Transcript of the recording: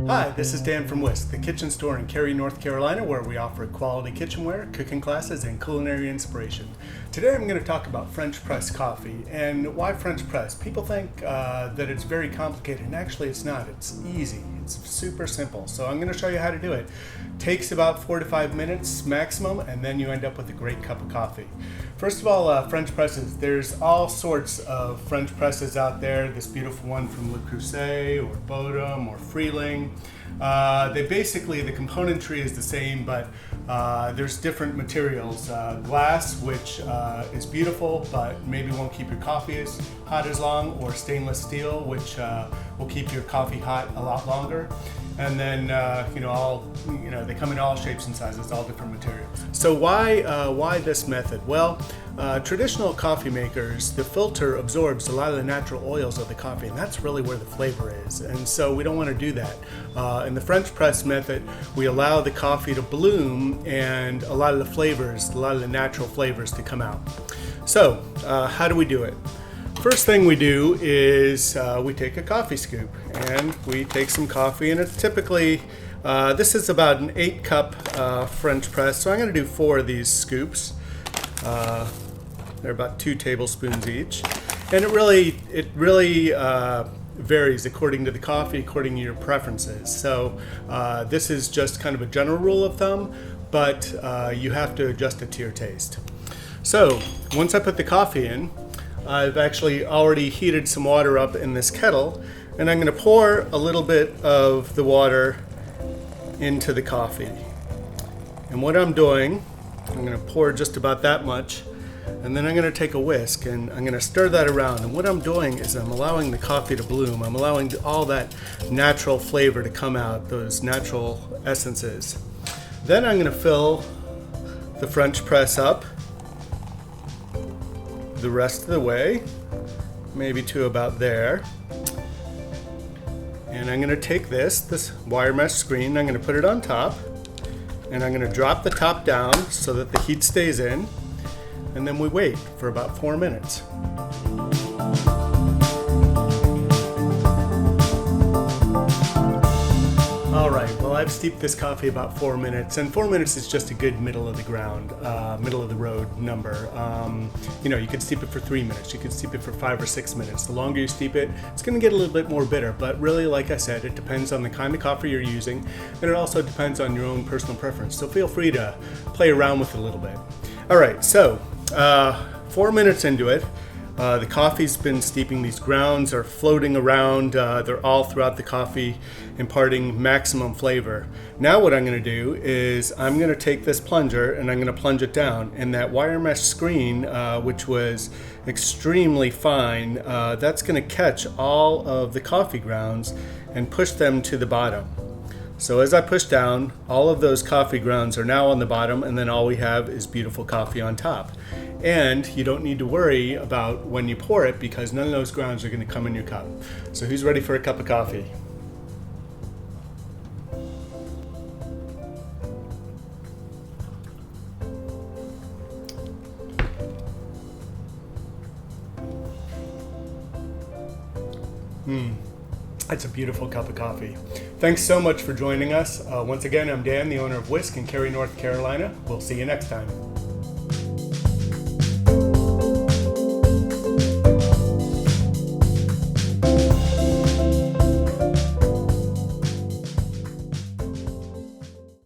Hi, this is Dan from Whisk, the kitchen store in Cary, North Carolina, where we offer quality kitchenware, cooking classes, and culinary inspiration. Today I'm going to talk about French press coffee. And why French press? People think that it's very complicated, and actually it's not. It's easy. It's super simple. So I'm going to show you how to do it. Takes about 4 to 5 minutes maximum, and then you end up with a great cup of coffee. First of all, French presses. There's all sorts of French presses out there. This beautiful one from Le Creuset or Bodum or Freeling. They basically, the componentry is the same, but there's different materials. Glass, which is beautiful, but maybe won't keep your coffee as hot as long, or stainless steel, which will keep your coffee hot a lot longer. And then, they come in all shapes and sizes, all different materials. So why this method? Well, traditional coffee makers, the filter absorbs a lot of the natural oils of the coffee, and that's really where the flavor is. And so we don't want to do that. In the French press method, we allow the coffee to bloom and a lot of the flavors, a lot of the natural flavors to come out. So how do we do it? First thing we do is we take a coffee scoop and we take some coffee, and it's typically, this is about an 8-cup French press, so I'm going to do 4 of these scoops. They're about 2 tablespoons each, and it really varies according to the coffee, according to your preferences. So this is just kind of a general rule of thumb, but you have to adjust it to your taste. So once I put the coffee in, I've actually already heated some water up in this kettle, and I'm going to pour a little bit of the water into the coffee. And what I'm doing, I'm going to pour just about that much, and then I'm going to take a whisk and I'm going to stir that around. And what I'm doing is I'm allowing the coffee to bloom. I'm allowing all that natural flavor to come out, those natural essences. Then I'm going to fill the French press up the rest of the way, maybe to about there. And I'm going to take this wire mesh screen, I'm going to put it on top, and I'm going to drop the top down so that the heat stays in, and then we wait for about 4 minutes. Alright, well, I've steeped this coffee about 4 minutes, and 4 minutes is just a good middle of the road number. You could steep it for 3 minutes, you could steep it for 5 or 6 minutes. The longer you steep it, it's going to get a little bit more bitter, but really, like I said, it depends on the kind of coffee you're using, and it also depends on your own personal preference, so feel free to play around with it a little bit. Alright, so 4 minutes into it, the coffee's been steeping, these grounds are floating around, they're all throughout the coffee, imparting maximum flavor. Now what I'm going to do is I'm going to take this plunger and I'm going to plunge it down, and that wire mesh screen, which was extremely fine, that's going to catch all of the coffee grounds and push them to the bottom. So as I push down, all of those coffee grounds are now on the bottom, and then all we have is beautiful coffee on top. And you don't need to worry about when you pour it, because none of those grounds are going to come in your cup. So who's ready for a cup of coffee? That's a beautiful cup of coffee. Thanks so much for joining us. Once again, I'm Dan, the owner of Whisk in Cary, North Carolina. We'll see you next time.